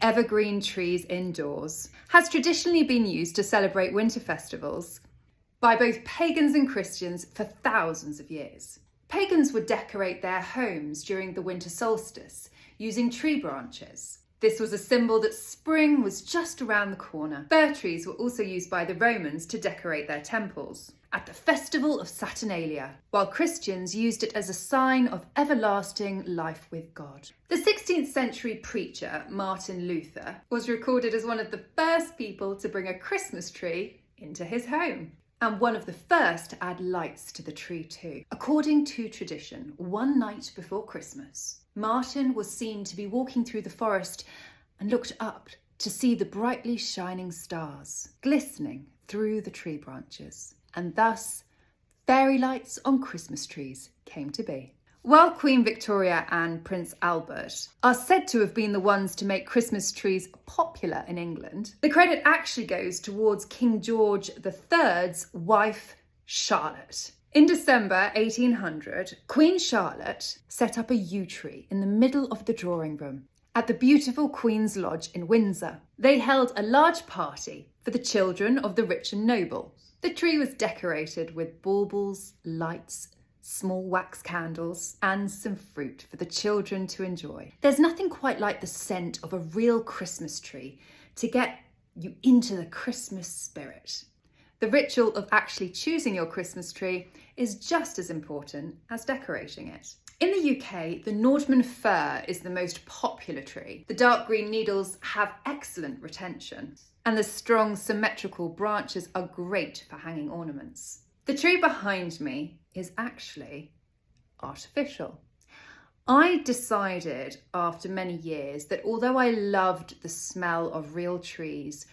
evergreen trees indoors has traditionally been used to celebrate winter festivals by both pagans and Christians for thousands of years. Pagans would decorate their homes during the winter solstice using tree branches. This was a symbol that spring was just around the corner. Fir trees were also used by the Romans to decorate their temples at the festival of Saturnalia, while Christians used it as a sign of everlasting life with God. The 16th century preacher Martin Luther was recorded as one of the first people to bring a Christmas tree into his home, and one of the first to add lights to the tree too. According to tradition, one night before Christmas, Martin was seen to be walking through the forest and looked up to see the brightly shining stars glistening through the tree branches. And thus, fairy lights on Christmas trees came to be. While Queen Victoria and Prince Albert are said to have been the ones to make Christmas trees popular in England, the credit actually goes towards King George III's wife, Charlotte. In December 1800, Queen Charlotte set up a yew tree in the middle of the drawing room at the beautiful Queen's Lodge in Windsor. They held a large party for the children of the rich and noble. The tree was decorated with baubles, lights, small wax candles, and some fruit for the children to enjoy. There's nothing quite like the scent of a real Christmas tree to get you into the Christmas spirit. The ritual of actually choosing your Christmas tree is just as important as decorating it. In the UK, the Nordman fir is the most popular tree. The dark green needles have excellent retention, and the strong symmetrical branches are great for hanging ornaments. The tree behind me is actually artificial. I decided after many years that although I loved the smell of real trees,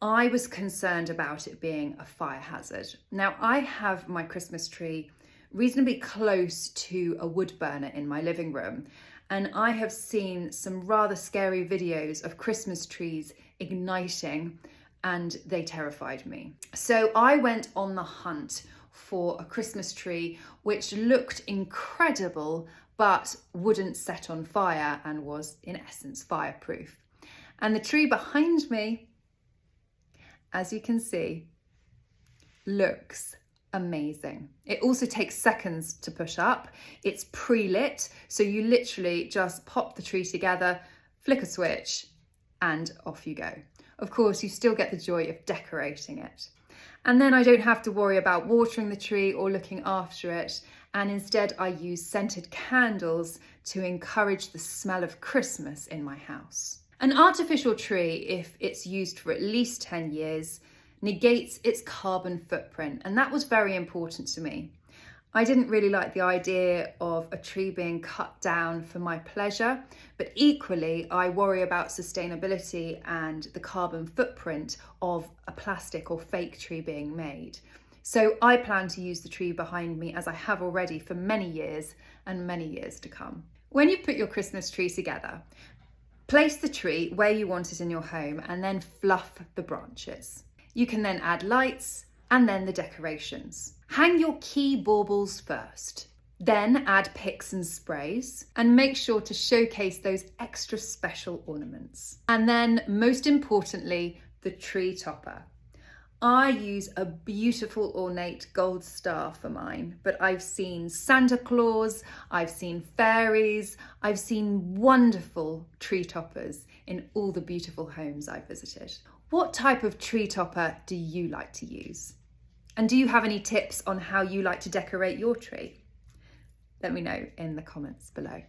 I was concerned about it being a fire hazard. Now, I have my Christmas tree reasonably close to a wood burner in my living room, and I have seen some rather scary videos of Christmas trees igniting, and they terrified me. So I went on the hunt for a Christmas tree which looked incredible but wouldn't set on fire and was in essence fireproof. And the tree behind me, as you can see, looks amazing. It also takes seconds to put up. It's pre-lit, so you literally just pop the tree together, flick a switch, and off you go. Of course, you still get the joy of decorating it. And then I don't have to worry about watering the tree or looking after it, and instead I use scented candles to encourage the smell of Christmas in my house. An artificial tree, if it's used for at least 10 years, negates its carbon footprint, and that was very important to me. I didn't really like the idea of a tree being cut down for my pleasure, but equally I worry about sustainability and the carbon footprint of a plastic or fake tree being made. So I plan to use the tree behind me as I have already for many years and many years to come. When you put your Christmas tree together, place the tree where you want it in your home and then fluff the branches. You can then add lights and then the decorations. Hang your key baubles first, then add picks and sprays, and make sure to showcase those extra special ornaments. And then, most importantly, the tree topper. I use a beautiful ornate gold star for mine, but I've seen Santa Claus, I've seen fairies, I've seen wonderful tree toppers in all the beautiful homes I've visited. What type of tree topper do you like to use? And do you have any tips on how you like to decorate your tree? Let me know in the comments below.